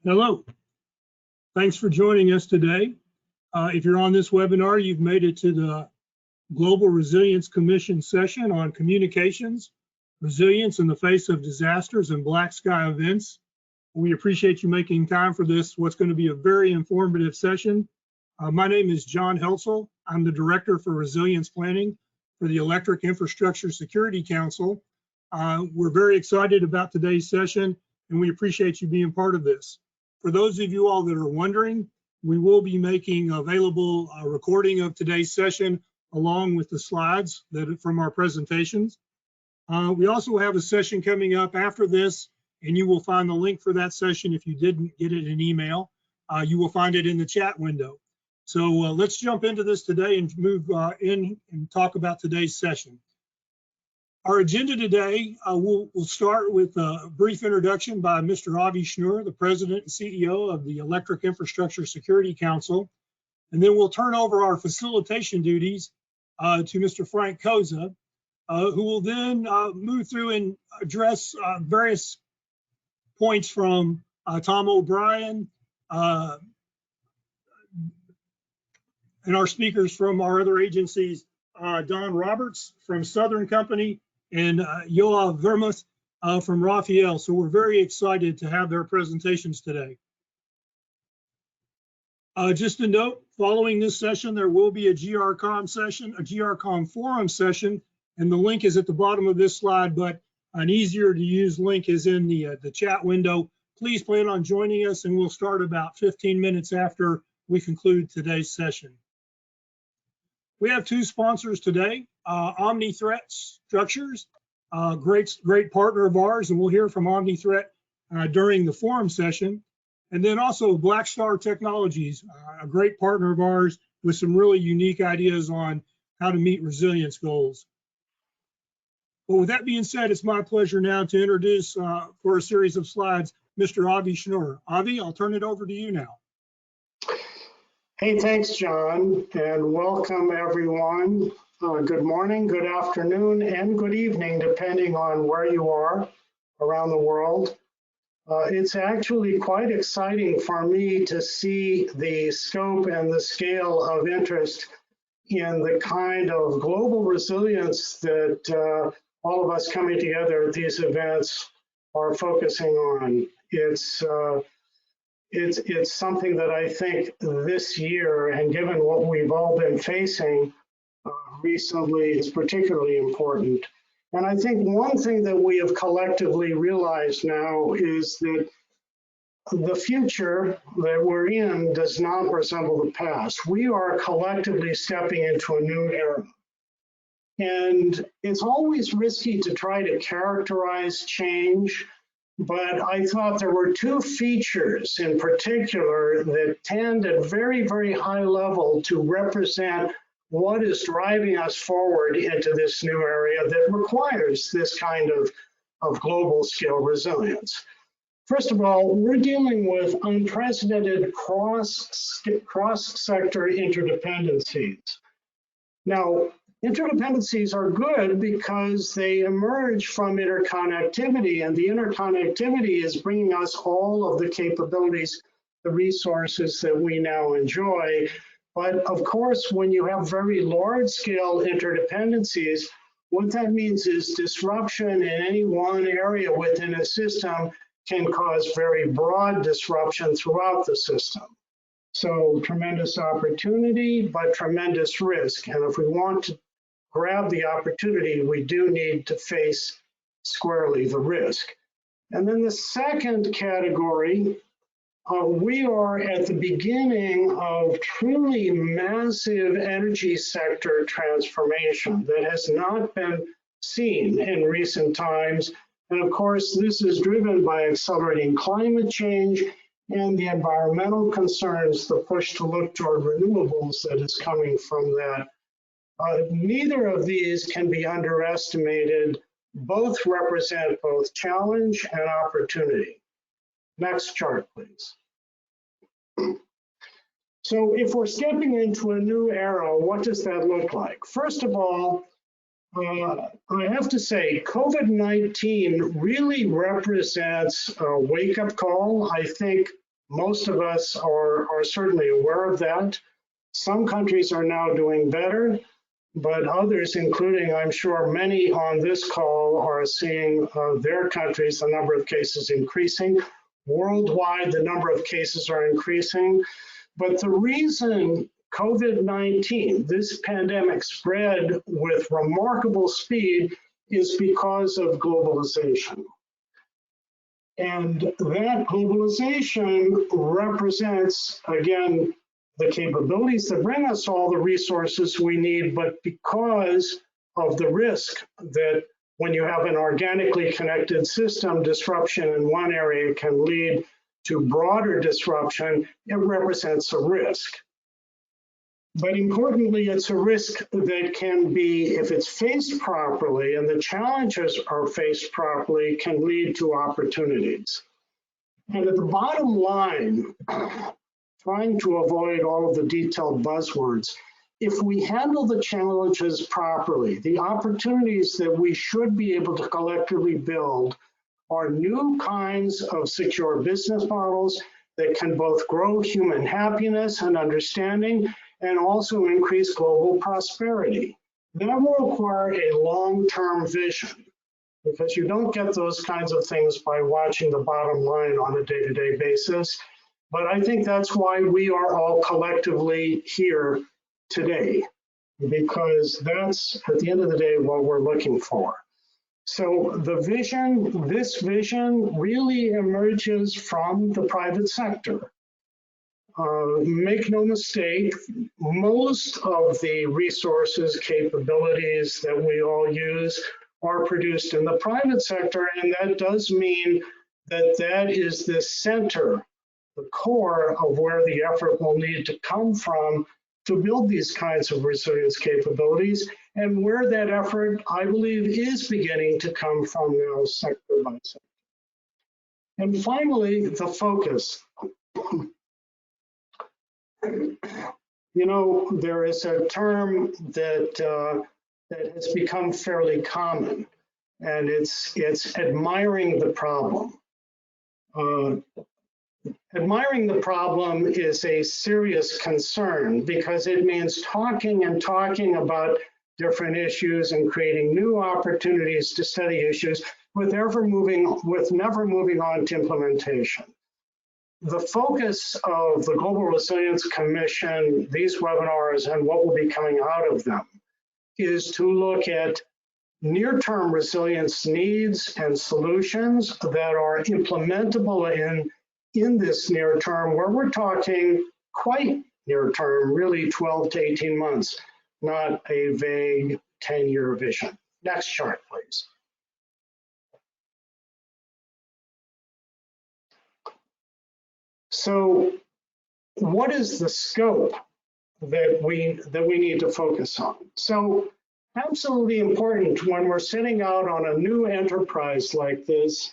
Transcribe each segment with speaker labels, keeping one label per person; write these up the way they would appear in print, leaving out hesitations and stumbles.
Speaker 1: Hello, thanks for joining us today. If you're on this webinar, you've made it to the Global Resilience Commission session on communications, resilience in the face of disasters and black sky events. We appreciate you making time for this, what's going to be a very informative session. My name is John Heltzel. I'm the Director for Resilience Planning for the Electric Infrastructure Security Council. We're very excited about today's session, and we appreciate you being part of this. For those of you all that are wondering, we will be making available a recording of today's session along with the slides from our presentations. We also have a session coming up after this, and you will find the link for that session if you didn't get it in email. You will find it in the chat window. So let's jump into this today and move in and talk about today's session. Our agenda today, we'll start with a brief introduction by Mr. Avi Schnur, the President and CEO of the Electric Infrastructure Security Council. And then we'll turn over our facilitation duties to Mr. Frank Koza, who will then move through and address various points from Tom O'Brien and our speakers from our other agencies, Don Roberts from Southern Company, and Yoav Vermuth from Raphael. So we're very excited to have their presentations today. Just a note, following this session, there will be a GRCOM session, a GRCOM forum session, and the link is at the bottom of this slide, but an easier to use link is in the chat window. Please plan on joining us, and we'll start about 15 minutes after we conclude today's session. We have two sponsors today, Omni Threat Structures, great partner of ours, and we'll hear from Omni Threat during the forum session. And then also Black Star Technologies, a great partner of ours with some really unique ideas on how to meet resilience goals. But with that being said, it's my pleasure now to introduce for a series of slides, Mr. Avi Schnur. Avi, I'll turn it over to you now.
Speaker 2: Hey, thanks, John, and welcome everyone. Good morning, good afternoon, and good evening, depending on where you are around the world. It's actually quite exciting for me to see the scope and the scale of interest in the kind of global resilience that all of us coming together at these events are focusing on. It's something that I think this year, and given what we've all been facing recently, is particularly important. And I think one thing that we have collectively realized now is that the future that we're in does not resemble the past. We are collectively stepping into a new era. And it's always risky to try to characterize change, but I thought there were two features in particular that tend at very, very high level to represent what is driving us forward into this new area that requires this kind of global scale resilience. First of all, we're dealing with unprecedented cross-sector interdependencies. Now, interdependencies are good because they emerge from interconnectivity, and the interconnectivity is bringing us all of the capabilities, the resources that we now enjoy. But of course, when you have very large-scale interdependencies, what that means is disruption in any one area within a system can cause very broad disruption throughout the system. So tremendous opportunity, but tremendous risk. And if we want to grab the opportunity, we do need to face squarely the risk. And then the second category, we are at the beginning of truly massive energy sector transformation that has not been seen in recent times. And of course, this is driven by accelerating climate change and the environmental concerns, the push to look toward renewables that is coming from that. Neither of these can be underestimated. Both represent both challenge and opportunity. Next chart, please. So if we're stepping into a new era, what does that look like? First of all, I have to say, COVID-19 really represents a wake-up call. I think Most of us are certainly aware of that. Some countries are now doing better, but others, including I'm sure many on this call, are seeing their countries, the number of cases increasing. Worldwide, the number of cases are increasing. But the reason COVID-19, this pandemic, spread with remarkable speed is because of globalization. And that globalization represents, again, the capabilities that bring us all the resources we need, but because of the risk that when you have an organically connected system, disruption in one area can lead to broader disruption, it represents a risk. But importantly, it's a risk that can be, if it's faced properly and the challenges are faced properly, can lead to opportunities. And at the bottom line, trying to avoid all of the detailed buzzwords, if we handle the challenges properly, the opportunities that we should be able to collectively build are new kinds of secure business models that can both grow human happiness and understanding and also increase global prosperity. That will require a long-term vision, because you don't get those kinds of things by watching the bottom line on a day-to-day basis. But I think that's why we are all collectively here today, because that's, at the end of the day, what we're looking for. So the vision, this vision really emerges from the private sector. Make no mistake, most of the resources, capabilities that we all use are produced in the private sector, and that does mean that that is the center, the core of where the effort will need to come from to build these kinds of resilience capabilities, and where that effort, I believe, is beginning to come from now, sector by sector. And finally, the focus. You know, there is a term that that has become fairly common, and it's admiring the problem. Admiring the problem is a serious concern because it means talking and talking about different issues and creating new opportunities to study issues with never moving on to implementation. The focus of the Global Resilience Commission, these webinars, and what will be coming out of them is to look at near-term resilience needs and solutions that are implementable in this near term, where we're talking quite near term, really 12 to 18 months, not a vague 10-year vision. Next chart, please. So what is the scope that we need to focus on? So absolutely important when we're setting out on a new enterprise like this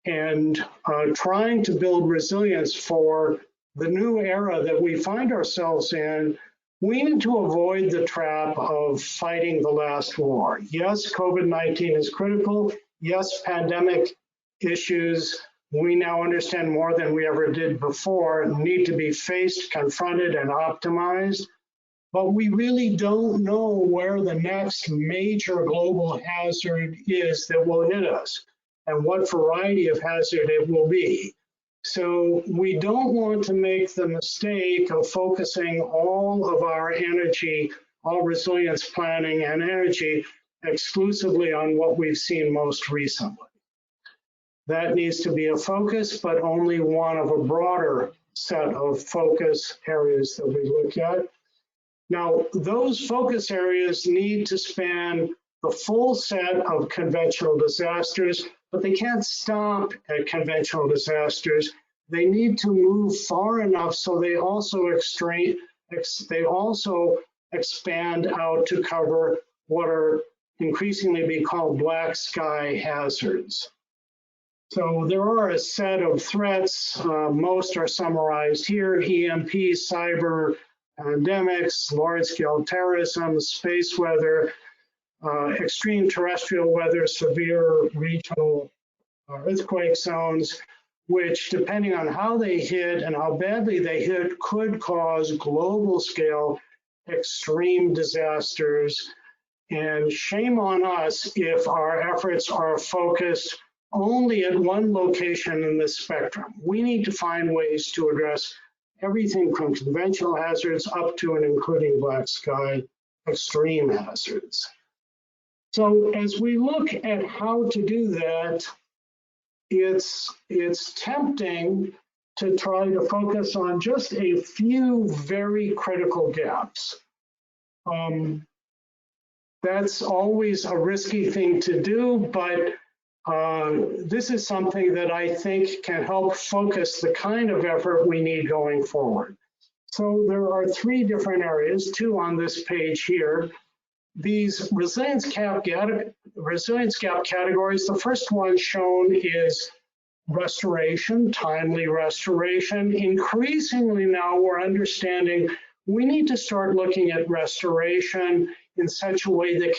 Speaker 2: and trying to build resilience for the new era that we find ourselves in, we need to avoid the trap of fighting the last war. Yes, COVID-19 is critical. Yes, pandemic issues, we now understand more than we ever did before, need to be faced, confronted, and optimized. But we really don't know where the next major global hazard is that will hit us and what variety of hazard it will be. So we don't want to make the mistake of focusing all of our energy, all resilience planning and energy exclusively on what we've seen most recently. That needs to be a focus, but only one of a broader set of focus areas that we look at. Now, those focus areas need to span the full set of conventional disasters, but they can't stop at conventional disasters. They need to move far enough so they also expand out to cover what are increasingly be called black sky hazards. So there are a set of threats. Most are summarized here: EMP, cyber, pandemics, large-scale terrorism, space weather, extreme terrestrial weather, severe regional earthquake zones, which, depending on how they hit and how badly they hit, could cause global scale extreme disasters. And shame on us if our efforts are focused only at one location in the spectrum. We need to find ways to address everything from conventional hazards up to and including black sky extreme hazards. So as we look at how to do that, it's tempting to try to focus on just a few very critical gaps. That's always a risky thing to do, but this is something that I think can help focus the kind of effort we need going forward. So there are three different areas, two on this page here. These resilience gap categories, the first one shown is restoration, timely restoration. Increasingly now we're understanding we need to start looking at restoration in such a way that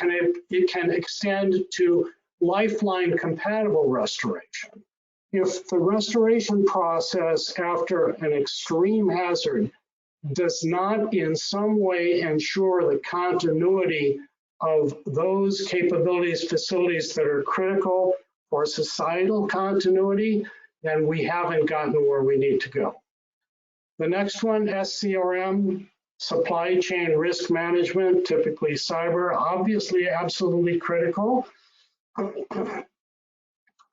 Speaker 2: it can extend to lifeline compatible restoration. If the restoration process after an extreme hazard does not in some way ensure the continuity of those capabilities, facilities that are critical for societal continuity, then we haven't gotten where we need to go. The next one, SCRM, supply chain risk management, typically cyber, obviously absolutely critical.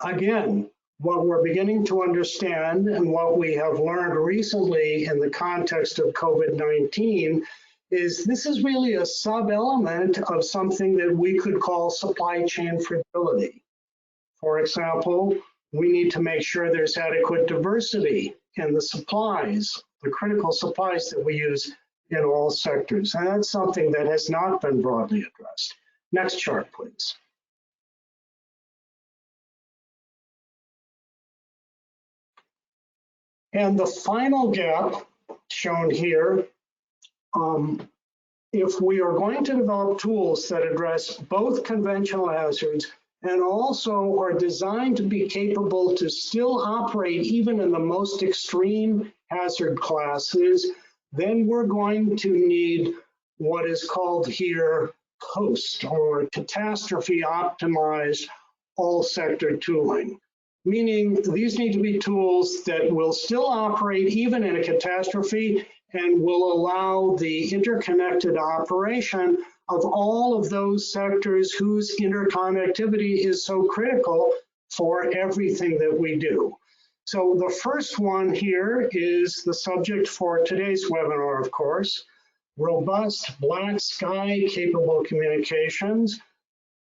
Speaker 2: Again, what we're beginning to understand and what we have learned recently in the context of COVID-19 is this is really a sub-element of something that we could call supply chain fragility. For example, we need to make sure there's adequate diversity in the supplies, the critical supplies that we use in all sectors. And that's something that has not been broadly addressed. Next chart, please. And the final gap shown here, if we are going to develop tools that address both conventional hazards and also are designed to be capable to still operate even in the most extreme hazard classes, then we're going to need what is called here COAST, or catastrophe optimized all sector tooling. Meaning these need to be tools that will still operate even in a catastrophe and will allow the interconnected operation of all of those sectors whose interconnectivity is so critical for everything that we do. So the first one here is the subject for today's webinar, of course, robust black sky capable communications.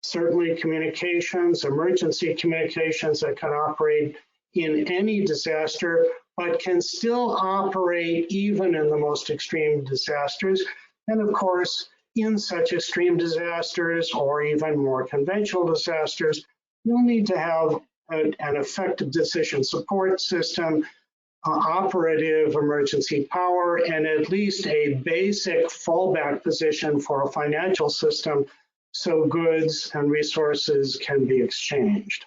Speaker 2: Certainly communications, emergency communications that can operate in any disaster, but can still operate even in the most extreme disasters. And of course, in such extreme disasters or even more conventional disasters, you'll need to have an effective decision support system, operative emergency power, and at least a basic fallback position for a financial system so goods and resources can be exchanged.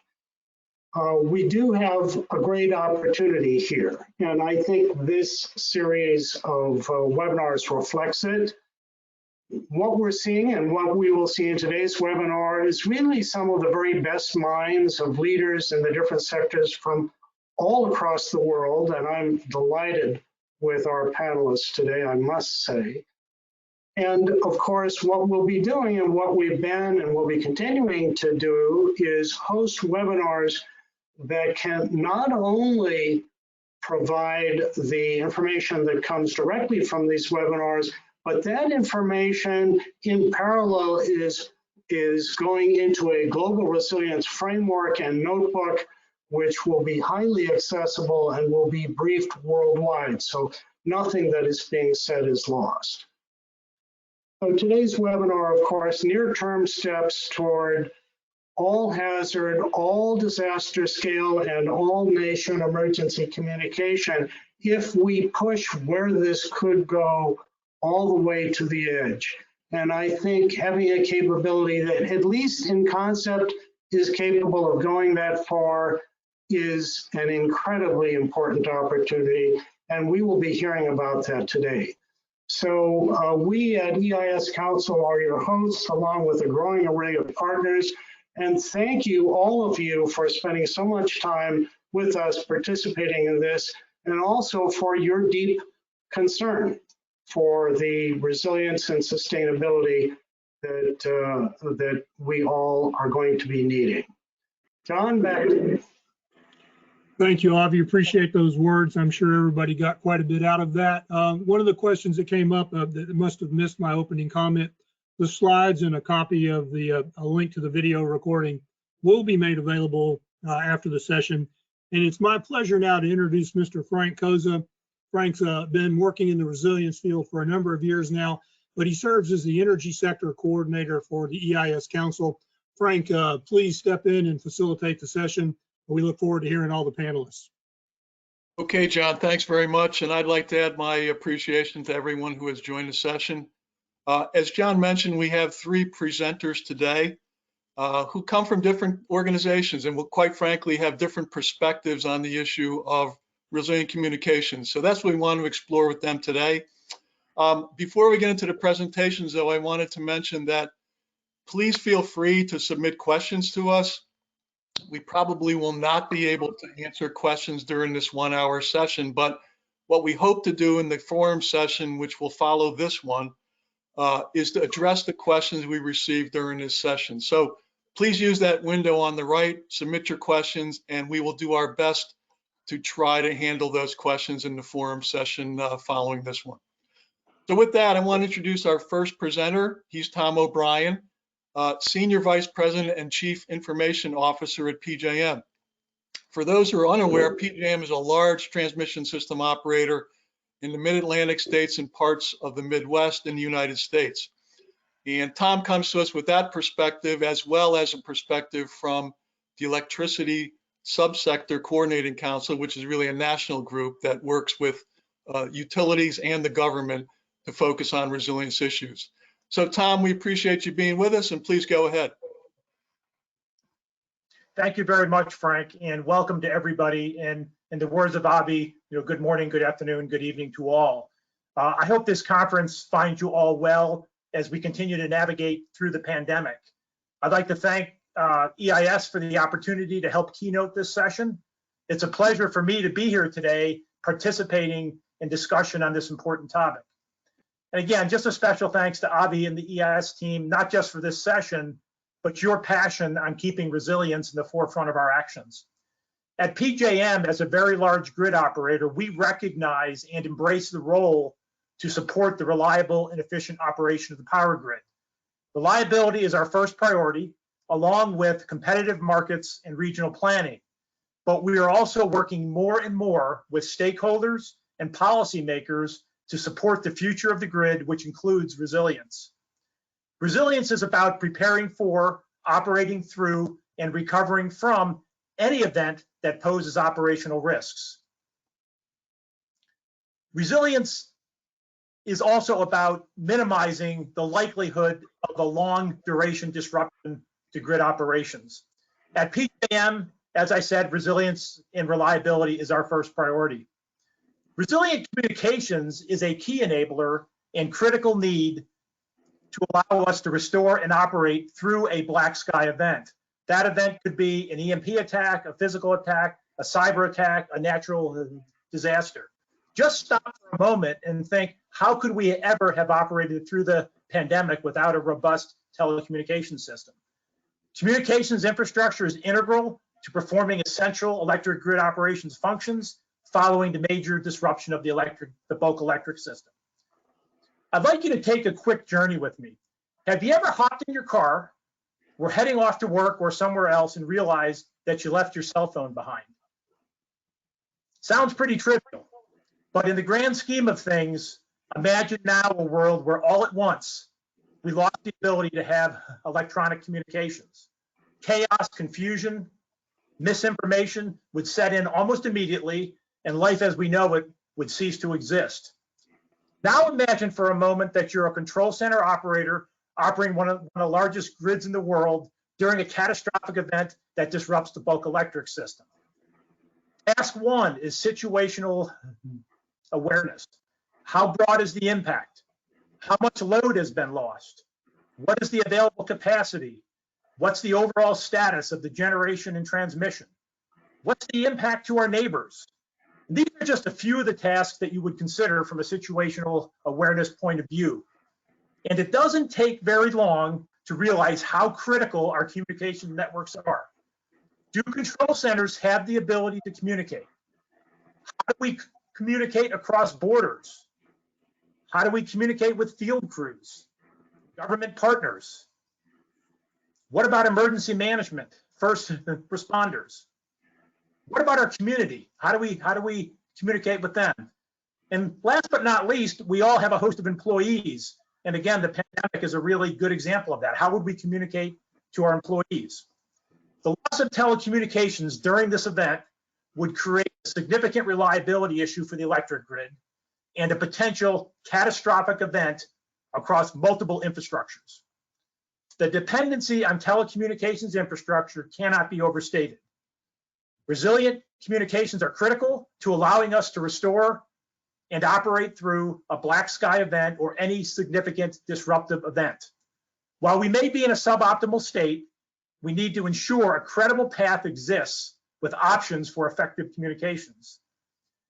Speaker 2: We do have a great opportunity here, and I think this series of webinars reflects it. What we're seeing and what we will see in today's webinar is really some of the very best minds of leaders in the different sectors from all across the world, and I'm delighted with our panelists today, I must say. And of course, what we'll be doing and what we've been and will be continuing to do is host webinars that can not only provide the information that comes directly from these webinars, but that information in parallel is going into a global resilience framework and notebook, which will be highly accessible and will be briefed worldwide. So nothing that is being said is lost. So today's webinar, of course, near-term steps toward all hazard, all disaster scale, and all nation emergency communication if we push where this could go all the way to the edge. And I think having a capability that, at least in concept, is capable of going that far is an incredibly important opportunity, and we will be hearing about that today. So we at EIS Council are your hosts, along with a growing array of partners. And thank you, all of you, for spending so much time with us participating in this, and also for your deep concern for the resilience and sustainability that we all are going to be needing. John, back to you.
Speaker 1: Thank you, Avi. Appreciate those words. I'm sure everybody got quite a bit out of that. One of the questions that came up that must have missed my opening comment, the slides and a copy of a link to the video recording will be made available after the session. And it's my pleasure now to introduce Mr. Frank Koza. Frank's been working in the resilience field for a number of years now, but he serves as the energy sector coordinator for the EIS Council. Frank, please step in and facilitate the session. We look forward to hearing all the panelists.
Speaker 3: Okay, John, thanks very much. And I'd like to add my appreciation to everyone who has joined the session. As John mentioned, we have 3 presenters today who come from different organizations and will quite frankly have different perspectives on the issue of resilient communications. So that's what we want to explore with them today. Before we get into the presentations, though, I wanted to mention that please feel free to submit questions to us. We probably will not be able to answer questions during this 1-hour session, but what we hope to do in the forum session, which will follow this one, is to address the questions we received during this session. So please use that window on the right, submit your questions, and we will do our best to try to handle those questions in the forum session following this one. So with that, I want to introduce our first presenter. He's Tom O'Brien, Senior Vice President and Chief Information Officer at PJM. For those who are unaware, PJM is a large transmission system operator in the mid-Atlantic states and parts of the Midwest in the United States. And Tom comes to us with that perspective, as well as a perspective from the Electricity Subsector Coordinating Council, which is really a national group that works with utilities and the government to focus on resilience issues. So Tom, we appreciate you being with us, and please go ahead.
Speaker 4: Thank you very much, Frank, and welcome to everybody. And in the words of Avi, good morning, good afternoon, good evening to all. I hope this conference finds you all well as we continue to navigate through the pandemic. I'd like to thank EIS for the opportunity to help keynote this session. It's a pleasure for me to be here today participating in discussion on this important topic. And again, just a special thanks to Avi and the EIS team, not just for this session, but your passion on keeping resilience in the forefront of our actions. At PJM, as a very large grid operator, we recognize and embrace the role to support the reliable and efficient operation of the power grid. Reliability is our first priority, along with competitive markets and regional planning. But we are also working more and more with stakeholders and policymakers to support the future of the grid, which includes resilience. Resilience is about preparing for, operating through, and recovering from any event that poses operational risks. Resilience is also about minimizing the likelihood of a long duration disruption to grid operations. At PJM, as I said, resilience and reliability is our first priority. Resilient communications is a key enabler and critical need to allow us to restore and operate through a black sky event. That event could be an EMP attack, a physical attack, a cyber attack, a natural disaster. Just stop for a moment and think, how could we ever have operated through the pandemic without a robust telecommunications system? Communications infrastructure is integral to performing essential electric grid operations functions following the major disruption of the bulk electric system. I'd like you to take a quick journey with me. Have you ever hopped in your car, were heading off to work or somewhere else, and realized that you left your cell phone behind? Sounds pretty trivial, but in the grand scheme of things, imagine now a world where all at once we lost the ability to have electronic communications. Chaos, confusion, misinformation would set in almost immediately, and life as we know it would cease to exist. Now imagine for a moment that you're a control center operator operating one of the largest grids in the world during a catastrophic event that disrupts the bulk electric system. Task 1 is situational awareness. How broad is the impact? How much load has been lost? What is the available capacity? What's the overall status of the generation and transmission? What's the impact to our neighbors? These are just a few of the tasks that you would consider from a situational awareness point of view. And it doesn't take very long to realize how critical our communication networks are. Do control centers have the ability to communicate? How do we communicate across borders? How do we communicate with field crews, government partners? What about emergency management, first responders? What about our community? How do we communicate with them? And last but not least, we all have a host of employees. And again, the pandemic is a really good example of that. How would we communicate to our employees? The loss of telecommunications during this event would create a significant reliability issue for the electric grid and a potential catastrophic event across multiple infrastructures. The dependency on telecommunications infrastructure cannot be overstated. Resilient communications are critical to allowing us to restore and operate through a black sky event or any significant disruptive event. While we may be in a suboptimal state, we need to ensure a credible path exists with options for effective communications.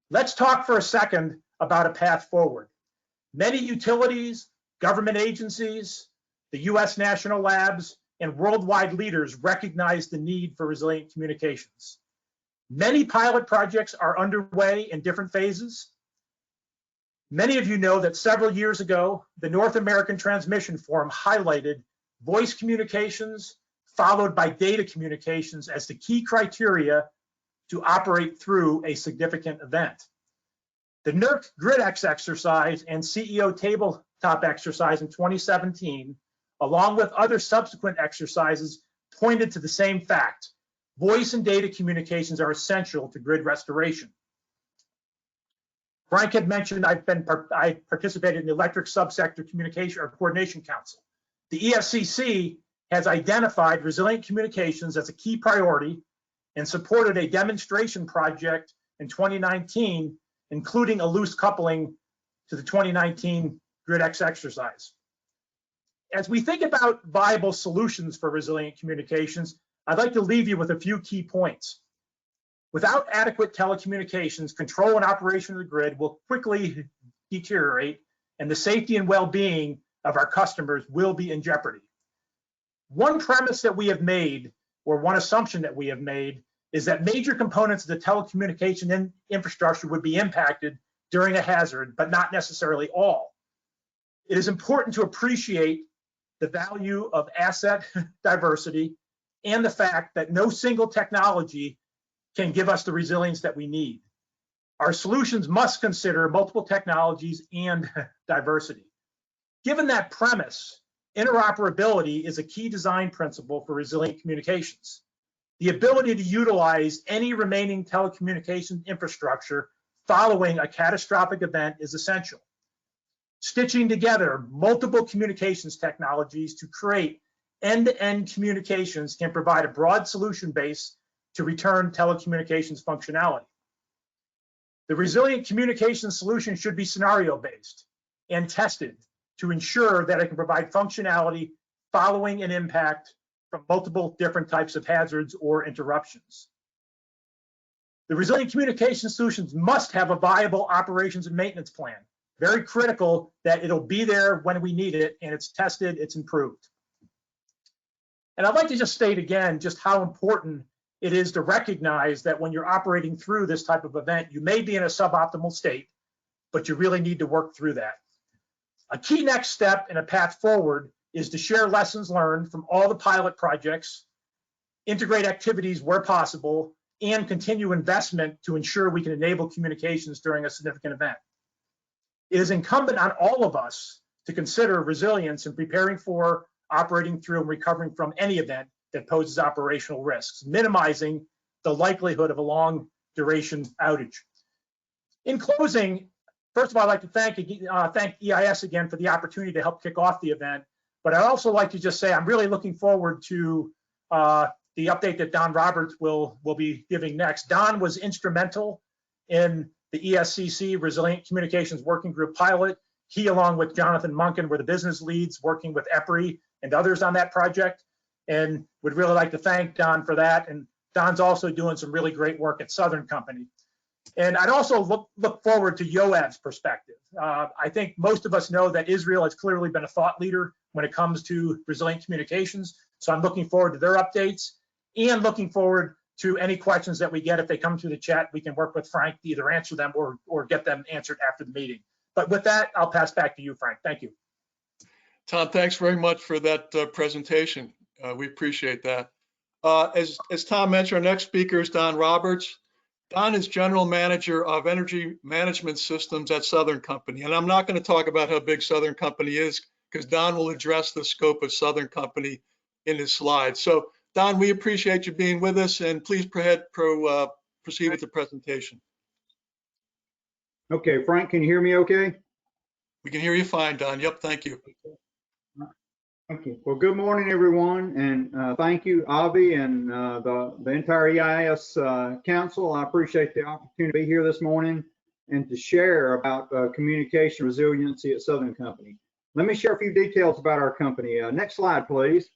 Speaker 4: Let's talk for a second about a path forward. Many utilities, government agencies, the US national labs, and worldwide leaders recognize the need for resilient communications. Many pilot projects are underway in different phases. Many of you know that several years ago, the North American Transmission Forum highlighted voice communications followed by data communications as the key criteria to operate through a significant event. The NERC GridX exercise and CEO tabletop exercise in 2017, along with other subsequent exercises, pointed to the same fact. Voice and data communications are essential to grid restoration. Frank had mentioned I participated in the Electric Subsector Communication or Coordination Council. The ESCC has identified resilient communications as a key priority and supported a demonstration project in 2019, including a loose coupling to the 2019 GridX exercise. As we think about viable solutions for resilient communications, I'd like to leave you with a few key points. Without adequate telecommunications, control and operation of the grid will quickly deteriorate, and the safety and well-being of our customers will be in jeopardy. One premise that we have made, or one assumption that we have made, is that major components of the telecommunication infrastructure would be impacted during a hazard, but not necessarily all. It is important to appreciate the value of asset diversity and the fact that no single technology can give us the resilience that we need. Our solutions must consider multiple technologies and diversity. Given that premise, interoperability is a key design principle for resilient communications. The ability to utilize any remaining telecommunications infrastructure following a catastrophic event is essential. Stitching together multiple communications technologies to create end-to-end communications can provide a broad solution base to return telecommunications functionality. The resilient communication solution should be scenario-based and tested to ensure that it can provide functionality following an impact from multiple different types of hazards or interruptions. The resilient communication solutions must have a viable operations and maintenance plan. Very critical that it'll be there when we need it, and it's tested, it's improved. And I'd like to just state again just how important it is to recognize that when you're operating through this type of event, you may be in a suboptimal state, but you really need to work through that. A key next step in a path forward is to share lessons learned from all the pilot projects, integrate activities where possible, and continue investment to ensure we can enable communications during a significant event. It is incumbent on all of us to consider resilience in preparing for, operating through, and recovering from any event that poses operational risks, minimizing the likelihood of a long duration outage. In closing, first of all, I'd like to thank EIS again for the opportunity to help kick off the event, but I'd also like to just say I'm really looking forward to the update that Don Roberts will be giving next. Don was instrumental in the ESCC Resilient Communications Working Group pilot. He, along with Jonathan Munkin, were the business leads working with EPRI and others on that project, and would really like to thank Don for that. And Don's also doing some really great work at Southern Company. And I'd also look forward to Yoav's perspective. I think most of us know that Israel has clearly been a thought leader when it comes to resilient communications. So I'm looking forward to their updates and looking forward to any questions that we get. If they come through the chat, we can work with Frank to either answer them or get them answered after the meeting. But with that, I'll pass back to you, Frank. Thank you.
Speaker 3: Tom, thanks very much for that presentation. We appreciate that. As Tom mentioned, our next speaker is Don Roberts. Don is General Manager of Energy Management Systems at Southern Company. And I'm not going to talk about how big Southern Company is because Don will address the scope of Southern Company in his slides. So Don, we appreciate you being with us, and please proceed with the presentation.
Speaker 5: Okay, Frank, can you hear me okay?
Speaker 3: We can hear you fine, Don. Yep, thank you.
Speaker 5: Okay. Well, good morning, everyone, and thank you, Avi, and the entire EIS Council. I appreciate the opportunity to be here this morning and to share about communication resiliency at Southern Company. Let me share a few details about our company. Next slide, please.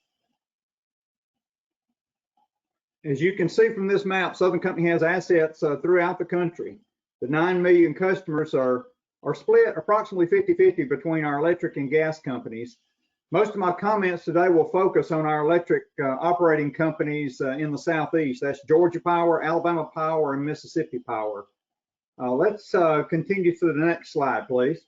Speaker 5: As you can see from this map, Southern Company has assets throughout the country. The 9 million customers are split approximately 50-50 between our electric and gas companies. Most of my comments today will focus on our electric operating companies in the Southeast. That's Georgia Power, Alabama Power, and Mississippi Power. Let's continue to the next slide, please.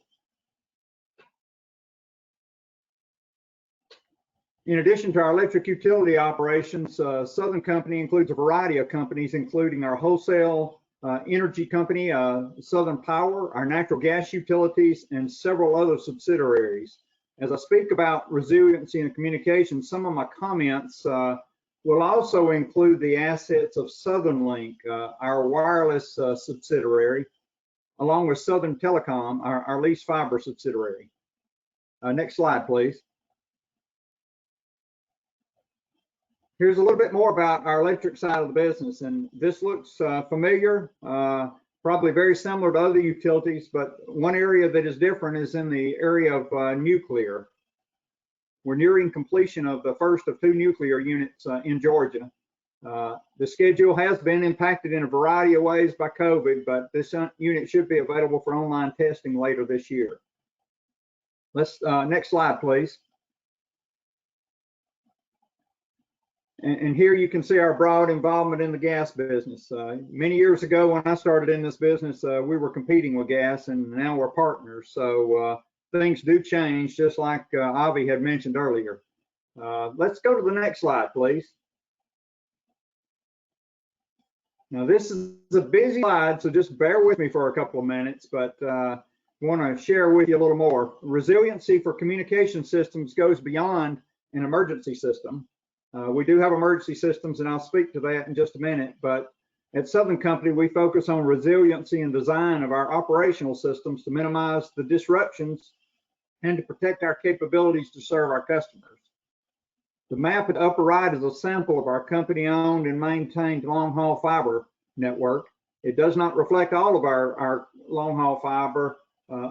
Speaker 5: In addition to our electric utility operations, Southern Company includes a variety of companies, including our wholesale energy company, Southern Power, our natural gas utilities, and several other subsidiaries. As I speak about resiliency and communication, some of my comments will also include the assets of Southern Link, our wireless subsidiary, along with Southern Telecom, our leased fiber subsidiary. Next slide, please. Here's a little bit more about our electric side of the business, and this looks familiar, probably very similar to other utilities, but one area that is different is in the area of nuclear. We're nearing completion of the first of 2 nuclear units in Georgia. The schedule has been impacted in a variety of ways by COVID, but this unit should be available for online testing later this year. Let's next slide, please. And here you can see our broad involvement in the gas business. Many years ago when I started in this business, we were competing with gas, and now we're partners. So things do change, just like Avi had mentioned earlier. Let's go to the next slide, please. Now this is a busy slide, so just bear with me for a couple of minutes, but I want to share with you a little more. Resiliency for communication systems goes beyond an emergency system. We do have emergency systems, and I'll speak to that in just a minute, but at Southern Company, we focus on resiliency and design of our operational systems to minimize the disruptions and to protect our capabilities to serve our customers. The map at the upper right is a sample of our company-owned and maintained long-haul fiber network. It does not reflect all of our long-haul fiber,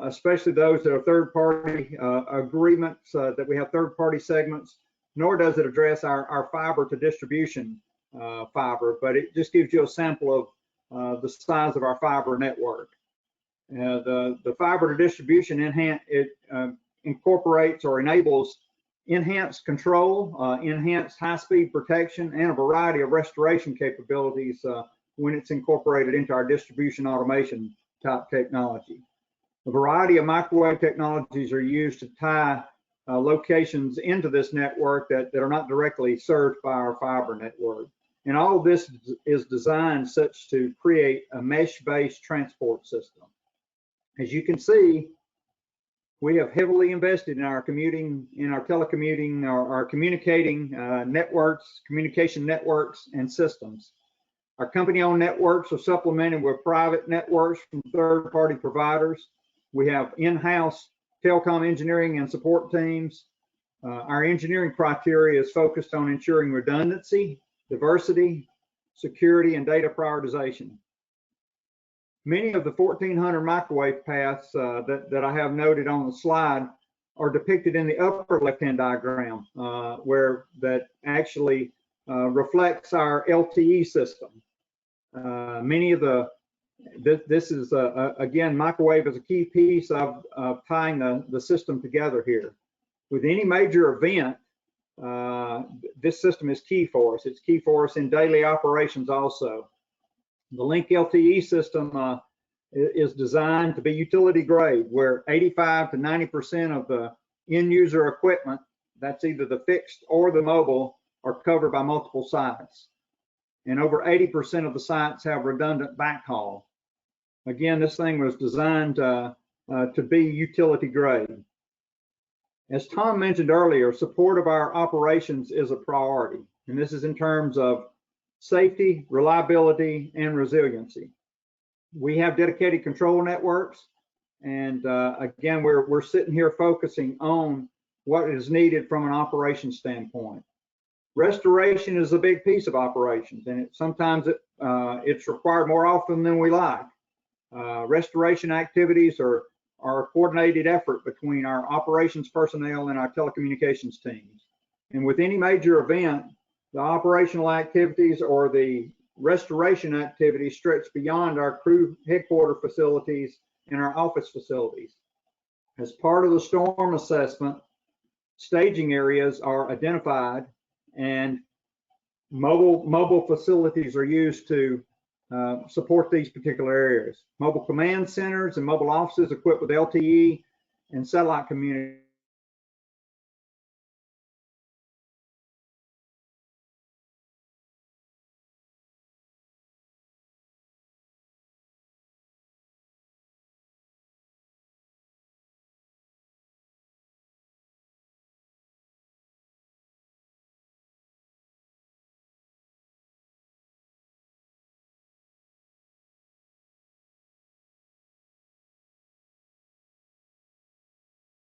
Speaker 5: especially those that are third-party agreements, that we have third-party segments, nor does it address our fiber to distribution fiber, but it just gives you a sample of the size of our fiber network. The fiber to distribution incorporates or enables enhanced control, enhanced high-speed protection, and a variety of restoration capabilities when it's incorporated into our distribution automation type technology. A variety of microwave technologies are used to tie locations into this network that are not directly served by our fiber network. And all of this is designed such to create a mesh-based transport system. As you can see, we have heavily invested in our telecommuting, our communicating networks, communication networks and systems. Our company-owned networks are supplemented with private networks from third-party providers. We have in-house telecom engineering and support teams. Our engineering criteria is focused on ensuring redundancy, diversity, security, and data prioritization. Many of the 1,400 microwave paths that I have noted on the slide are depicted in the upper left-hand diagram, where that actually reflects our LTE system. Many of this is, again, microwave is a key piece of tying the system together here. With any major event, this system is key for us. It's key for us in daily operations also. The Link LTE system is designed to be utility grade, where 85 to 90% of the end user equipment, that's either the fixed or the mobile, are covered by multiple sites. And over 80% of the sites have redundant backhaul. Again, this thing was designed to be utility grade. As Tom mentioned earlier, support of our operations is a priority, and this is in terms of safety, reliability, and resiliency. We have dedicated control networks, and again, we're sitting here focusing on what is needed from an operations standpoint. Restoration is a big piece of operations, and sometimes it's required more often than we like. Restoration activities are a coordinated effort between our operations personnel and our telecommunications teams. And with any major event, the operational activities or the restoration activities stretch beyond our crew headquarter facilities and our office facilities. As part of the storm assessment, staging areas are identified and mobile facilities are used to support these particular areas. Mobile command centers and mobile offices equipped with LTE and satellite communication.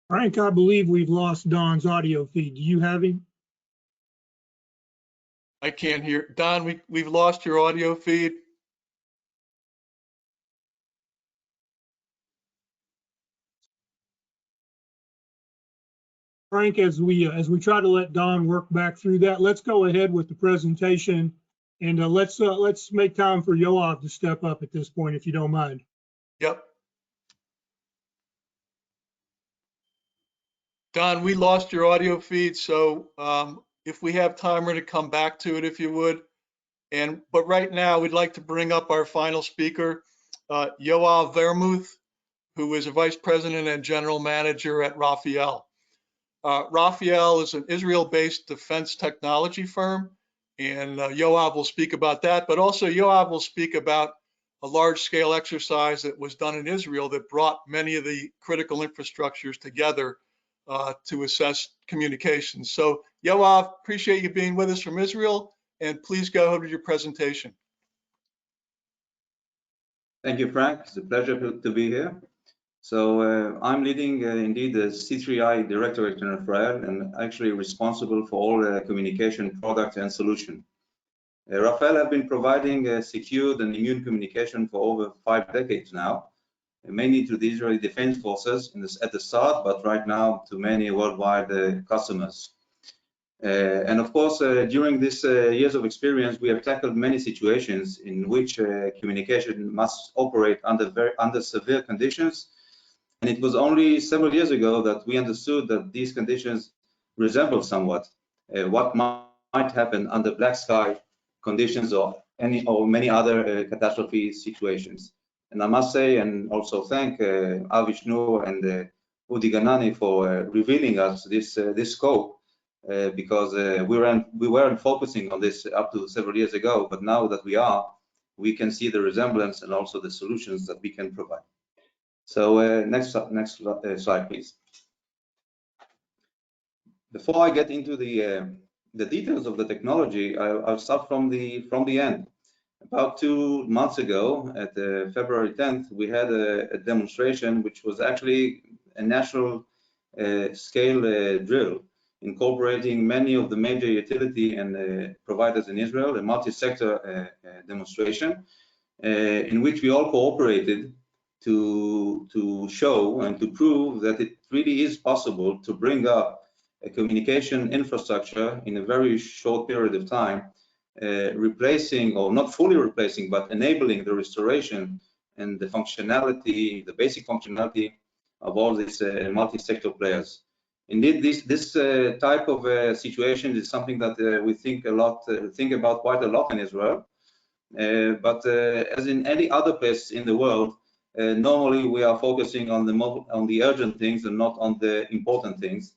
Speaker 1: Frank, I believe we've lost Don's audio feed. Do you have him?
Speaker 3: I can't hear. Don, we've lost your audio feed.
Speaker 1: Frank, as we try to let Don work back through that, let's go ahead with the presentation, and let's make time for Yoav to step up at this point, if you don't mind.
Speaker 3: Yep. Don, we lost your audio feed, so if we have time, we're going to come back to it if you would. But right now, we'd like to bring up our final speaker, Yoav Vermuth, who is a vice president and general manager at Rafael. Rafael is an Israel-based defense technology firm, and Yoav will speak about that. But also, Yoav will speak about a large-scale exercise that was done in Israel that brought many of the critical infrastructures together to assess communications. So Yoav, appreciate you being with us from Israel, and please go ahead with your presentation.
Speaker 6: Thank you, Frank. It's a pleasure to be here. So I'm leading indeed the C3I Directorate in Rafael and actually responsible for all communication products and solution. Rafael have been providing secured and immune communication for over 5 decades now, mainly to the Israeli Defense Forces at the start, but right now to many worldwide customers. And of course, during these years of experience, we have tackled many situations in which communication must operate under severe conditions. And it was only several years ago that we understood that these conditions resemble somewhat what might happen under black sky conditions or many other catastrophe situations. And I must say, and also thank Avi Shnur and Udi Ganani for revealing us this scope, because we weren't focusing on this up to several years ago, but now that we can see the resemblance and also the solutions that we can provide. So next slide, please. Before I get into the details of the technology, I'll start from the end. About 2 months ago, at February 10th, we had a demonstration which was actually a national scale drill, incorporating many of the major utility and providers in Israel, a multi-sector demonstration in which we all cooperated to show and to prove that it really is possible to bring up a communication infrastructure in a very short period of time, replacing, or not fully replacing, but enabling the restoration and the functionality, the basic functionality of all these multi-sector players. Indeed, this type of situation is something that we think about quite a lot in Israel. But as in any other place in the world, normally we are focusing on the urgent things and not on the important things.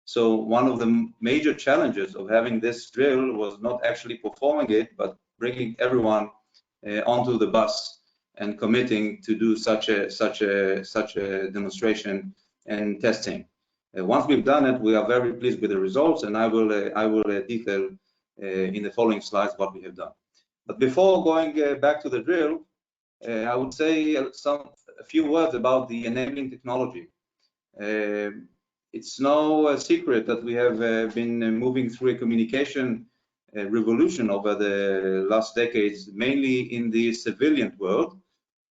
Speaker 6: So one of the major challenges of having this drill was not actually performing it, but bringing everyone onto the bus and committing to do such a demonstration and testing. Once we've done it, we are very pleased with the results, and I will detail in the following slides what we have done. But before going back to the drill, I would say a few words about the enabling technology. It's no secret that we have been moving through a communication revolution over the last decades, mainly in the civilian world.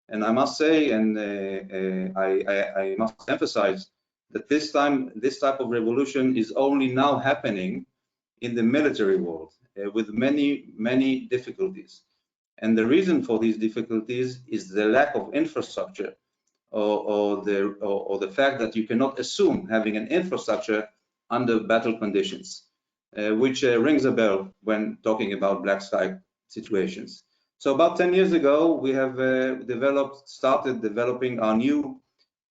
Speaker 6: And I must say, and I must emphasize, that this type of revolution is only now happening in the military world with many difficulties. And the reason for these difficulties is the lack of infrastructure, or the fact that you cannot assume having an infrastructure under battle conditions, which rings a bell when talking about black sky situations. So about 10 years ago, we have started developing our new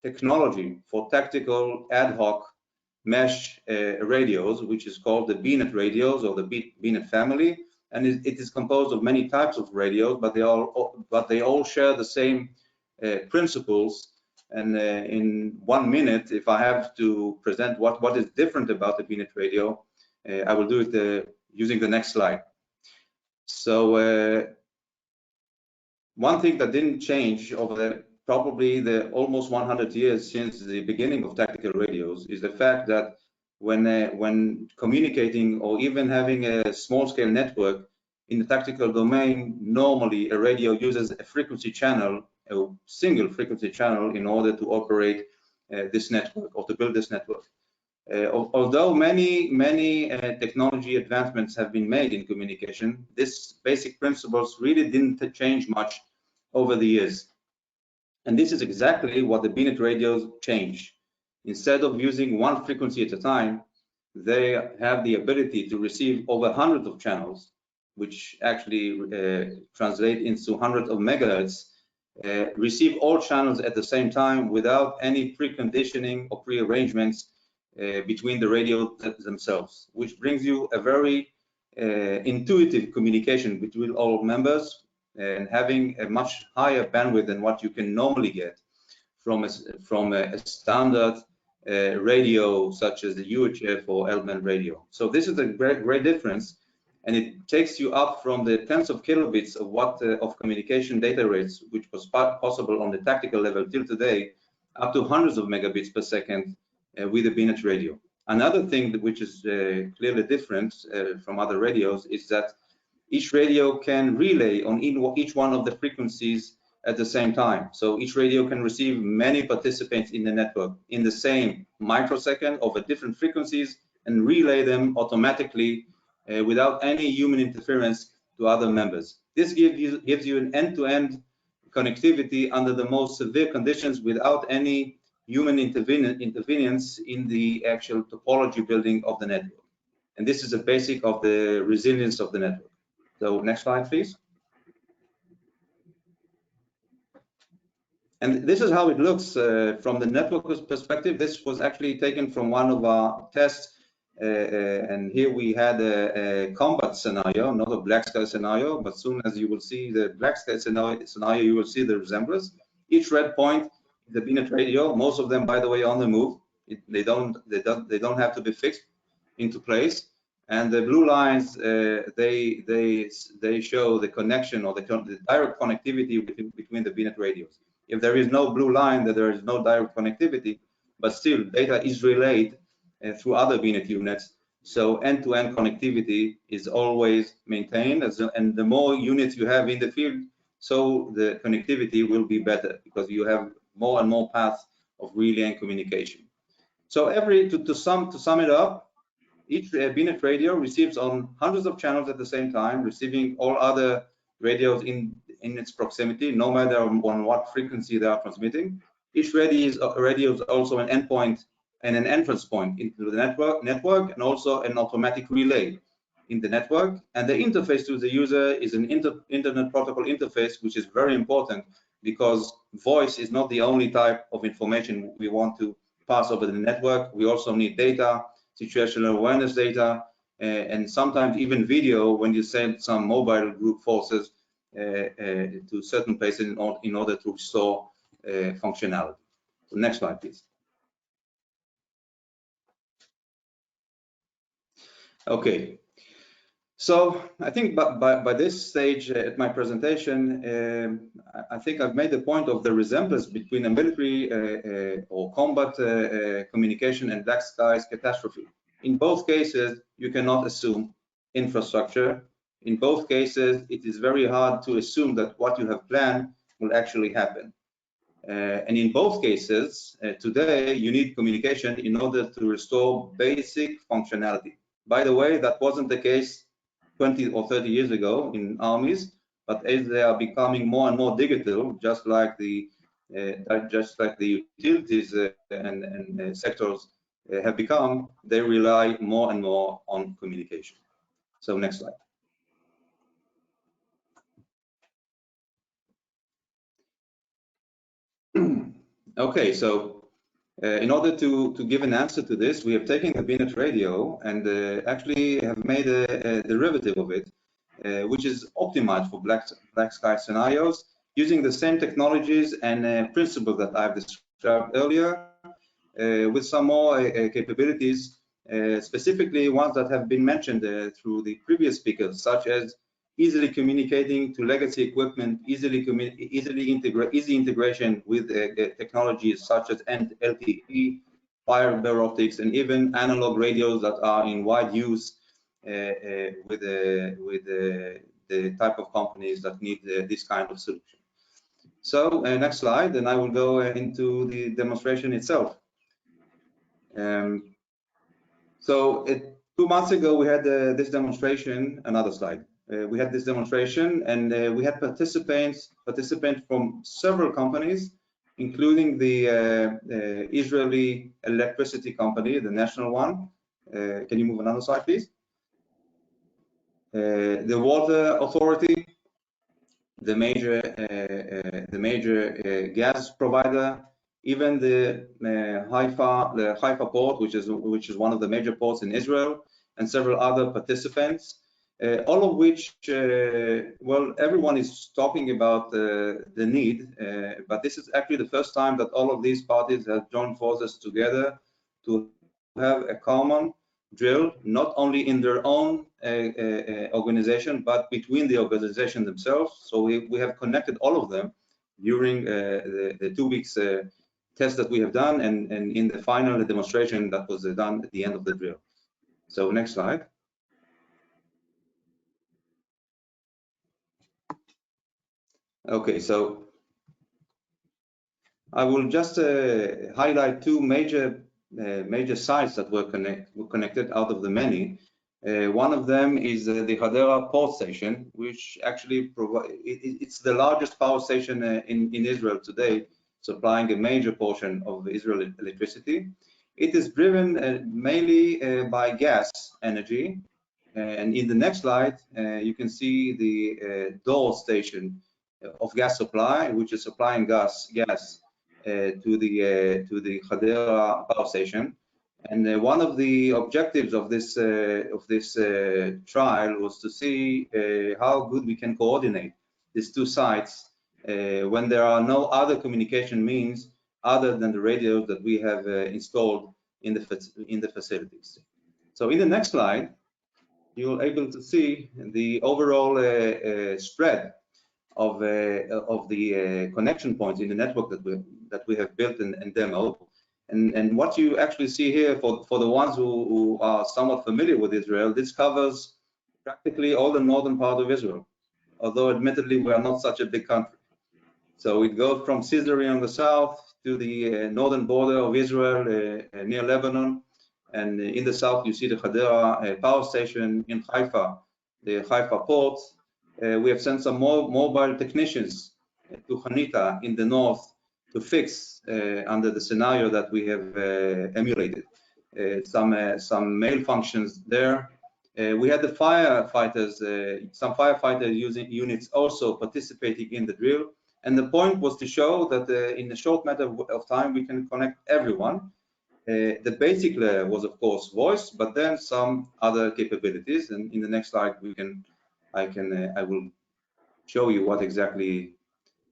Speaker 6: technology for tactical ad hoc mesh radios, which is called the BNet radios, or the BNet family. And it is composed of many types of radios, but they all share the same principles. And in 1 minute, if I have to present what is different about the BNet radio, I will do it using the next slide. So one thing that didn't change over probably the almost 100 years since the beginning of tactical radios is the fact that when communicating or even having a small-scale network in the tactical domain, normally a radio uses a frequency channel, a single frequency channel, in order to operate this network or to build this network. Although many technology advancements have been made in communication, these basic principles really didn't change much over the years. And this is exactly what the BNet radios change. Instead of using one frequency at a time, they have the ability to receive over hundreds of channels, which actually translate into hundreds of megahertz, receive all channels at the same time without any preconditioning or prearrangements between the radios themselves, which brings you a very intuitive communication between all members, and having a much higher bandwidth than what you can normally get from a standard radio such as the UHF or L-band radio. So this is a great difference, and it takes you up from the tens of kilobits of communication data rates, which was possible on the tactical level till today, up to hundreds of megabits per second with the BNet radio. Another thing which is clearly different from other radios is that each radio can relay on each one of the frequencies at the same time. So each radio can receive many participants in the network in the same microsecond over different frequencies and relay them automatically without any human interference to other members. This gives you an end-to-end connectivity under the most severe conditions without any human interference in the actual topology building of the network. And this is a basic of the resilience of the network. So next slide, please. And this is how it looks from the network perspective. This was actually taken from one of our tests. And here we had a combat scenario, not a black sky scenario, but soon as you will see the black sky scenario, you will see the resemblance. Each red point, the BNet radio, most of them, by the way, on the move. They don't have to be fixed into place. And the blue lines, they show the connection or the direct connectivity between the BNet radios. If there is no blue line, then there is no direct connectivity, but still data is relayed through other BNet units So end-to-end connectivity is always maintained, and the more units you have in the field, so the connectivity will be better because you have more and more paths of relay communication. So to sum it up, each BNet radio receives on hundreds of channels at the same time, receiving all other radios in its proximity, no matter on what frequency they are transmitting. Each radio is also an endpoint and an entrance point into the network, and also an automatic relay in the network. And the interface to the user is an internet protocol interface, which is very important because voice is not the only type of information we want to pass over the network. We also need data, situational awareness data, and sometimes even video when you send some mobile group forces to certain places in order to restore functionality. So next slide, please. Okay, so I think by this stage at my presentation, I think I've made the point of the resemblance between a military or combat communication and black skies catastrophe. In both cases, you cannot assume infrastructure. In both cases, it is very hard to assume that what you have planned will actually happen. And in both cases, today, you need communication in order to restore basic functionality. By the way, that wasn't the case 20 or 30 years ago in armies, but as they are becoming more and more digital, just like the utilities and sectors have become, they rely more and more on communication. So next slide. Okay, so in order to give an answer to this, we have taken the BNet radio and actually have made a derivative of it, which is optimized for black sky scenarios using the same technologies and principles that I've described earlier, with some more capabilities, specifically ones that have been mentioned through the previous speakers, such as easily communicating to legacy equipment, easy integration with technologies such as LTE, fiber optics, and even analog radios that are in wide use with the type of companies that need this kind of solution. So next slide, and I will go into the demonstration itself. So 2 months ago, we had this demonstration, another slide. We had this demonstration, and we had participants from several companies, including the Israeli electricity company, the national one. Can you move another slide, please? The water authority, the major gas provider, even the Haifa port, which is one of the major ports in Israel, and several other participants. All of which, well, everyone is talking about the need, but this is actually the first time that all of these parties have joined forces together to have a common drill, not only in their own organization, but between the organization themselves. So we have connected all of them during the 2 weeks test that we have done, and in the final demonstration that was done at the end of the drill. So next slide. Okay, so I will just highlight 2 major sites that were connected out of the many. One of them is the Hadera port station, which actually it's the largest power station in Israel today, supplying a major portion of Israel electricity. It is driven mainly by gas energy. And in the next slide, you can see the Dor station of gas supply, which is supplying gas to the Hadera power station. And one of the objectives of this trial was to see how good we can coordinate these 2 sites when there are no other communication means other than the radios that we have installed in the facilities. So in the next slide, you're able to see the overall spread of the connection points in the network that we have built and demoed. And what you actually see here, for the ones who are somewhat familiar with Israel, this covers practically all the northern part of Israel, although admittedly we are not such a big country. So it goes from Caesarea on the south to the northern border of Israel near Lebanon. And in the south, you see the Hadera power station. In Haifa, the Haifa port. We have sent some more mobile technicians to Hanita in the north to fix, under the scenario that we have emulated, some malfunctions there. We had the firefighters, some firefighter units also participating in the drill. And the point was to show that in a short matter of time, we can connect everyone. The basic layer was, of course, voice, but then some other capabilities. And in the next slide, I will show you what exactly,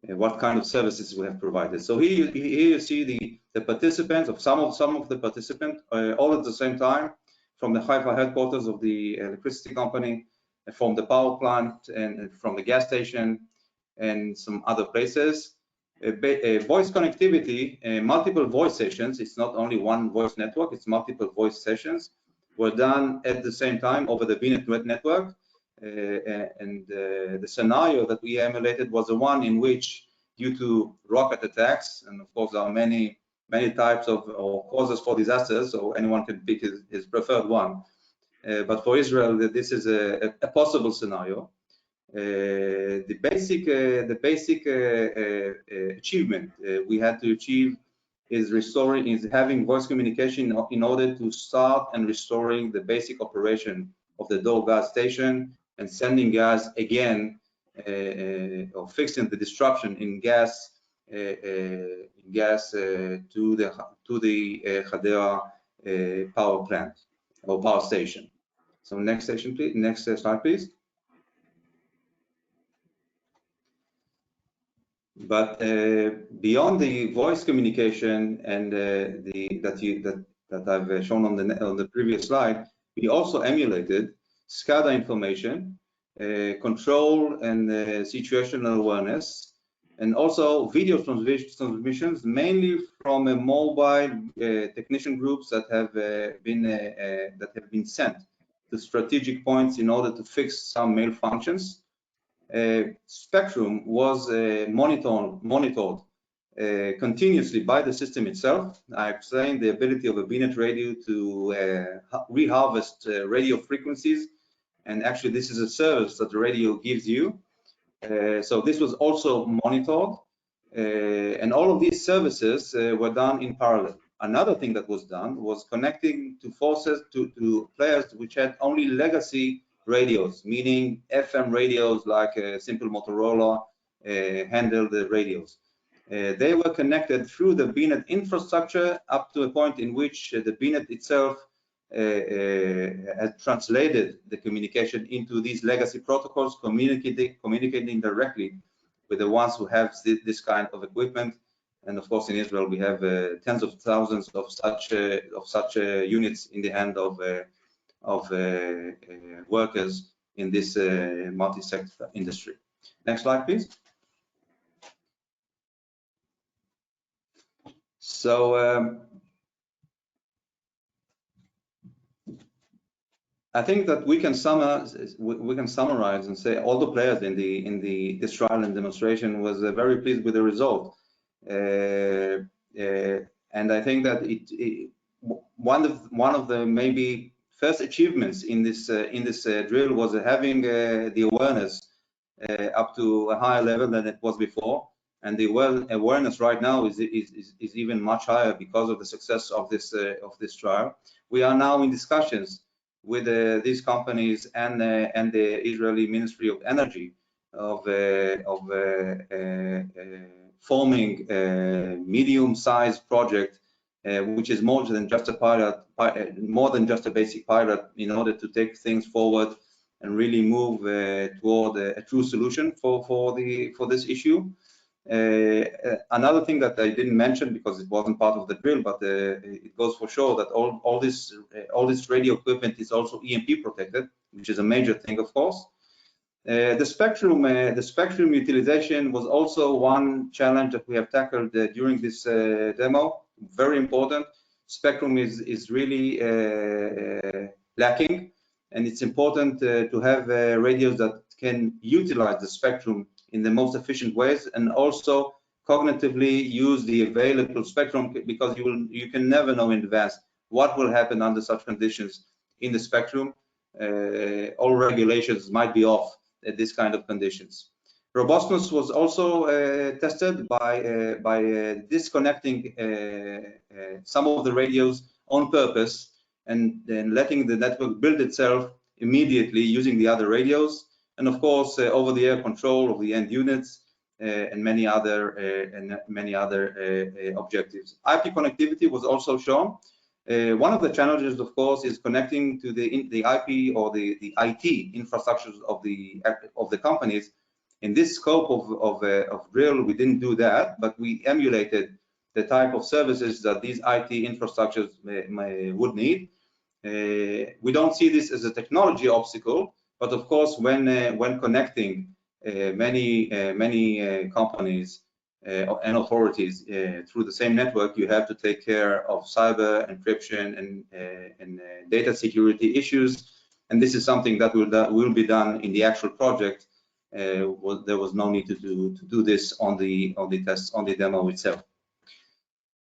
Speaker 6: what kind of services we have provided. So here you see the participants, of some of the participants, all at the same time, from the Haifa headquarters of the electricity company, from the power plant, and from the gas station, and some other places. Voice connectivity, multiple voice sessions, it's not only one voice network, it's multiple voice sessions, were done at the same time over the VNet network. The scenario that we emulated was the one in which, due to rocket attacks, and of course there are many types of causes for disasters, so anyone can pick his preferred one. But for Israel, this is a possible scenario. The basic achievement we had to achieve is having voice communication in order to start and restoring the basic operation of the Dor gas station and sending gas again, or fixing the disruption in gas to the Hadera power plant or power station. So next station, please. Next slide, please. But beyond the voice communication and that I've shown on the previous slide, we also emulated SCADA information, control and situational awareness, and also video transmissions, mainly from mobile technician groups that have been sent to strategic points in order to fix some malfunctions. Spectrum was monitored continuously by the system itself. I explained the ability of a VNet radio to reharvest radio frequencies, and actually this is a service that the radio gives you. So this was also monitored, and all of these services were done in parallel. Another thing that was done was connecting to players which had only legacy radios, meaning FM radios like simple Motorola handled radios. They were connected through the VNet infrastructure up to a point in which the VNet itself has translated the communication into these legacy protocols, communicating directly with the ones who have this kind of equipment. And of course, in Israel, we have tens of thousands of such units in the hand of workers in this multi-sector industry. Next slide, please. So I think that we can summarize and say all the players in this trial and demonstration was very pleased with the result. And I think that one of the maybe first achievements in this drill was having the awareness up to a higher level than it was before, and the awareness right now is even much higher because of the success of this trial. We are now in discussions with these companies and the Israeli Ministry of Energy of forming a medium-sized project, which is more than just a pilot, more than just a basic pilot, in order to take things forward and really move toward a true solution for this issue. Another thing that I didn't mention because it wasn't part of the drill, but it goes for sure that all this radio equipment is also EMP protected, which is a major thing, of course. The spectrum utilization was also one challenge that we have tackled during this demo. very important. Spectrum is really lacking, and it's important to have radios that can utilize the spectrum in the most efficient ways, and also cognitively use the available spectrum, because you can never know in advance what will happen under such conditions in the spectrum. All regulations might be off at this kind of conditions. Robustness was also tested by disconnecting some of the radios on purpose, and then letting the network build itself immediately using the other radios, and of course over-the-air control of the end units, and many other objectives. IP connectivity was also shown. One of the challenges, of course, is connecting to the IP or the IT infrastructures of the companies. In this scope of drill, we didn't do that, but we emulated the type of services that these IT infrastructures would need. We don't see this as a technology obstacle, but of course, when connecting many companies and authorities through the same network, you have to take care of cyber encryption and data security issues, and this is something that will be done in the actual project. There was no need to do this on the test, on the demo itself.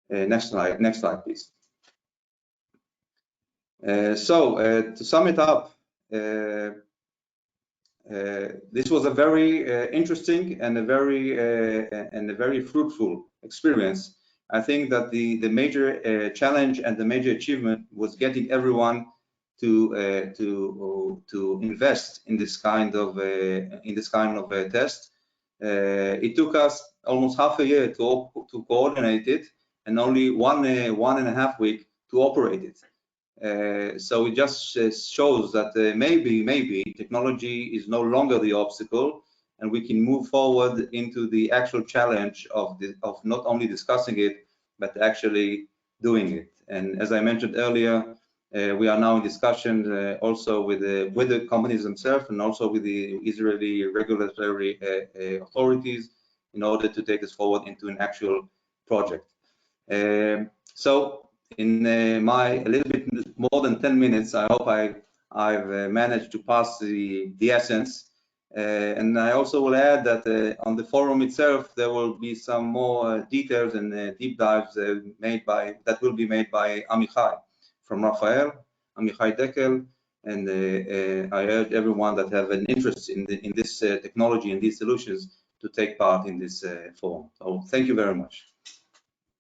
Speaker 6: Next slide, please. To sum it up, this was a very interesting and a very fruitful experience. I think that the major challenge and the major achievement was getting everyone to invest in this kind of test. It took us almost half a year to coordinate it, and only one and a half week to operate it. So it just shows that maybe technology is no longer the obstacle, and we can move forward into the actual challenge of not only discussing it, but actually doing it. And as I mentioned earlier, we are now in discussion also with the companies themselves, and also with the Israeli regulatory authorities, in order to take this forward into an actual project. So in my a little bit more than 10 minutes, I hope I've managed to pass the essence. And I also will add that on the forum itself, there will be some more details and deep dives that will be made by Amichai from Rafael, Amichai Dekel, and I urge everyone that have an interest in this technology and these solutions to take part in this forum. So thank you very much.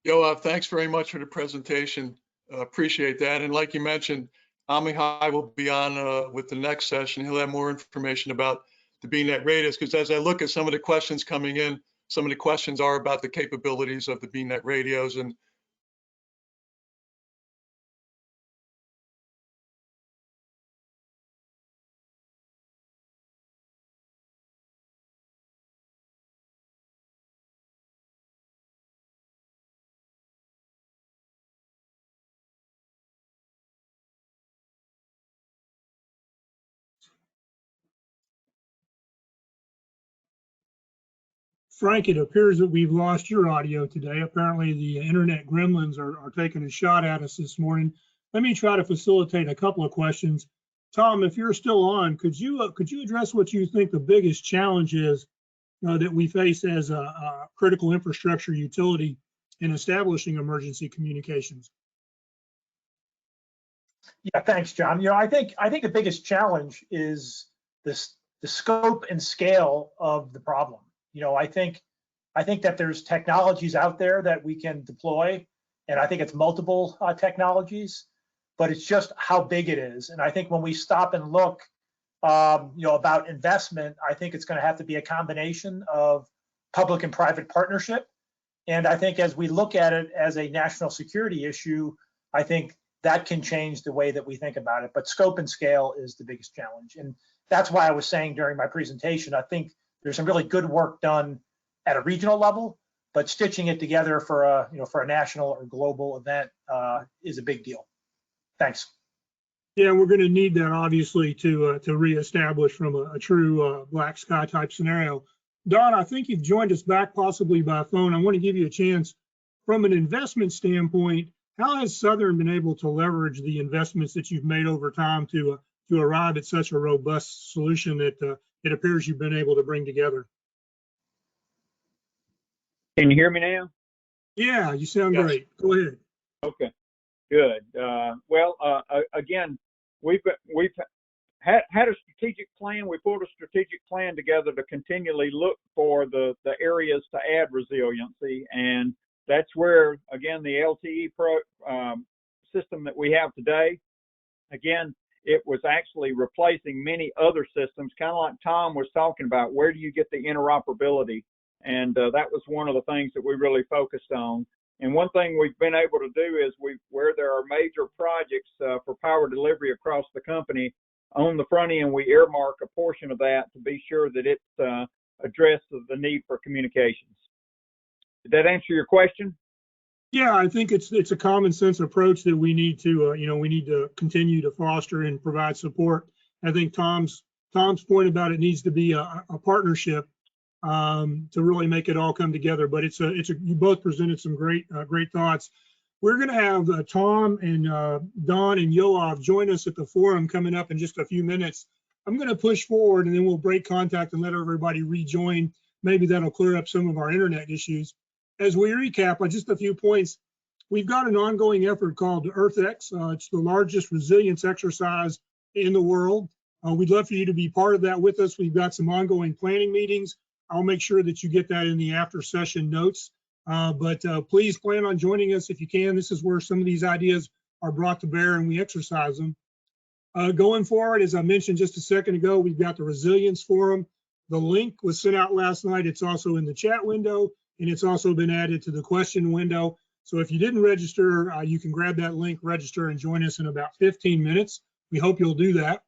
Speaker 3: Yoav, thanks very much for the presentation. Appreciate that. And like you mentioned, Amichai will be on with the next session. He'll have more information about the BNet radios, because as I look at some of the questions coming in, some of the questions are about the capabilities of the BNet radios. And
Speaker 1: Frank, it appears that we've lost your audio today. Apparently the internet gremlins are taking a shot at us this morning. Let me try to facilitate a couple of questions. Tom, if you're still on, could you address what you think the biggest challenge is that we face as a critical infrastructure utility in establishing emergency communications?
Speaker 4: Yeah, thanks, John. I think the biggest challenge is the scope and scale of the problem. I think that there's technologies out there that we can deploy, and I think it's multiple technologies, but it's just how big it is. And I think when we stop and look, about investment, I think it's going to have to be a combination of public and private partnership. And I think as we look at it as a national security issue, I think that can change the way that we think about it. But scope and scale is the biggest challenge. And that's why I was saying during my presentation, I think there's some really good work done at a regional level, but stitching it together for a national or global event is a big deal. Thanks.
Speaker 1: Yeah, we're going to need that obviously to reestablish from a true black sky type scenario. Don, I think you've joined us back possibly by phone. I want to give you a chance from an investment standpoint, how has Southern been able to leverage the investments that you've made over time to arrive at such a robust solution that it appears you've been able to bring together?
Speaker 7: Can you hear me now?
Speaker 1: Yeah, you sound
Speaker 3: Yes.
Speaker 1: great. Go ahead.
Speaker 7: Okay, good. Again, we've had a strategic plan. We pulled a strategic plan together to continually look for the areas to add resiliency, and that's where, again, the LTE system that we have today, again, it was actually replacing many other systems, kind of like Tom was talking about. Where do you get the interoperability? And that was one of the things that we really focused on. And one thing we've been able to do is where there are major projects for power delivery across the company, on the front end, we earmark a portion of that to be sure that it addresses the need for communications. Did that answer your question?
Speaker 1: Yeah, I think it's a common sense approach that we need to we need to continue to foster and provide support. I think Tom's point about it needs to be a partnership to really make it all come together. But you both presented some great thoughts. We're going to have Tom and Don and Yoav join us at the forum coming up in just a few minutes. I'm going to push forward and then we'll break contact and let everybody rejoin. Maybe that'll clear up some of our internet issues. As we recap, just a few points. We've got an ongoing effort called EarthX. It's the largest resilience exercise in the world. We'd love for you to be part of that with us. We've got some ongoing planning meetings. I'll make sure that you get that in the after session notes. But please plan on joining us if you can. This is where some of these ideas are brought to bear and we exercise them. Going forward, as I mentioned just a second ago, we've got the Resilience Forum. The link was sent out last night. It's also in the chat window, and it's also been added to the question window. So if you didn't register, you can grab that link, register, and join us in about 15 minutes. We hope you'll do that.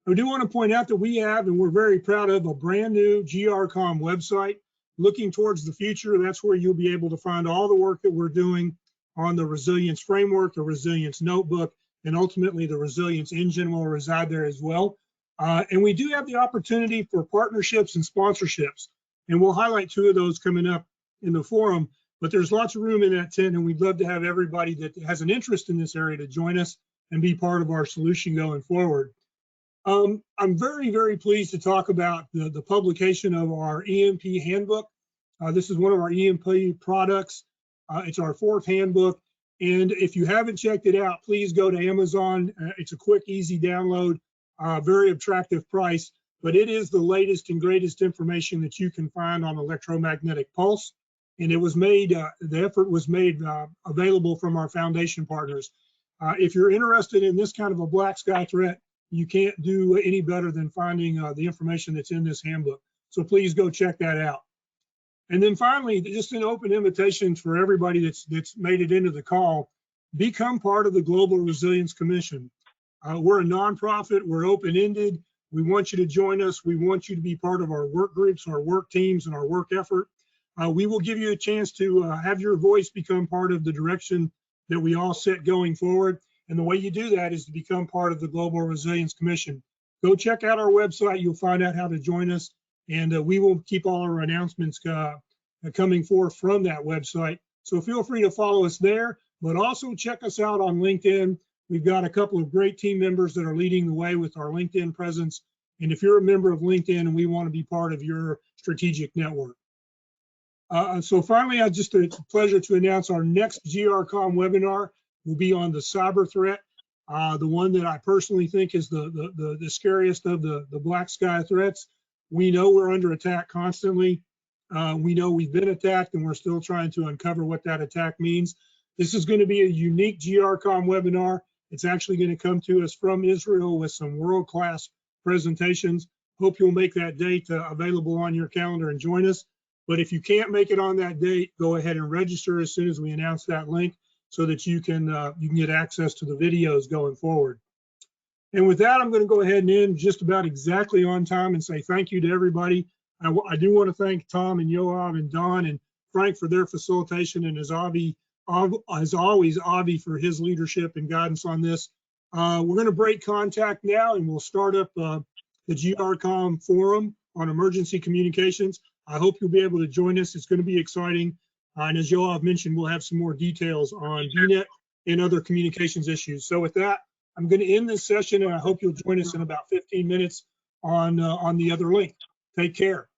Speaker 1: I do want to point out that we have, and we're very proud of, a brand new GRCOM website. Looking towards the future, that's where you'll be able to find all the work that we're doing on the resilience framework, the resilience notebook, and ultimately the resilience engine will reside there as well. And we do have the opportunity for partnerships and sponsorships, and we'll highlight two of those coming up in the forum. But there's lots of room in that tent, and we'd love to have everybody that has an interest in this area to join us and be part of our solution going forward. I'm very, very pleased to talk about the publication of our EMP handbook. This is one of our EMP products. It's our 4th handbook. And if you haven't checked it out, please go to Amazon. It's a quick, easy download, very attractive price, but it is the latest and greatest information that you can find on electromagnetic pulse. And it was made, the effort was made available from our foundation partners. If you're interested in this kind of a black sky threat, you can't do any better than finding the information that's in this handbook. So please go check that out. And then finally, just an open invitation for everybody that's made it into the call, become part of the Global Resilience Commission. We're a nonprofit, we're open-ended. We want you to join us. We want you to be part of our work groups, our work teams, and our work effort. We will give you a chance to have your voice become part of the direction that we all set going forward. And the way you do that is to become part of the Global Resilience Commission. Go check out our website. You'll find out how to join us. And we will keep all our announcements coming forth from that website. So feel free to follow us there, but also check us out on LinkedIn. We've got a couple of great team members that are leading the way with our LinkedIn presence. And if you're a member of LinkedIn and we want to be part of your strategic network. So finally, it's a pleasure to announce our next GRCOM webinar will be on the cyber threat, the one that I personally think is the scariest of the black sky threats. We know we're under attack constantly. We know we've been attacked and we're still trying to uncover what that attack means. This is going to be a unique GRCOM webinar. It's actually going to come to us from Israel with some world-class presentations. Hope you'll make that date available on your calendar and join us. But if you can't make it on that date, go ahead and register as soon as we announce that link so that you can get access to the videos going forward. And with that, I'm going to go ahead and end just about exactly on time and say thank you to everybody. I do want to thank Tom and Yoav and Don and Frank for their facilitation, and as always, Avi for his leadership and guidance on this. We're going to break contact now, and we'll start up the GRCOM forum on emergency communications. I hope you'll be able to join us. It's going to be exciting. And as Joao mentioned, we'll have some more details on BNet and other communications issues. So with that, I'm going to end this session, and I hope you'll join us in about 15 minutes on the other link. Take care.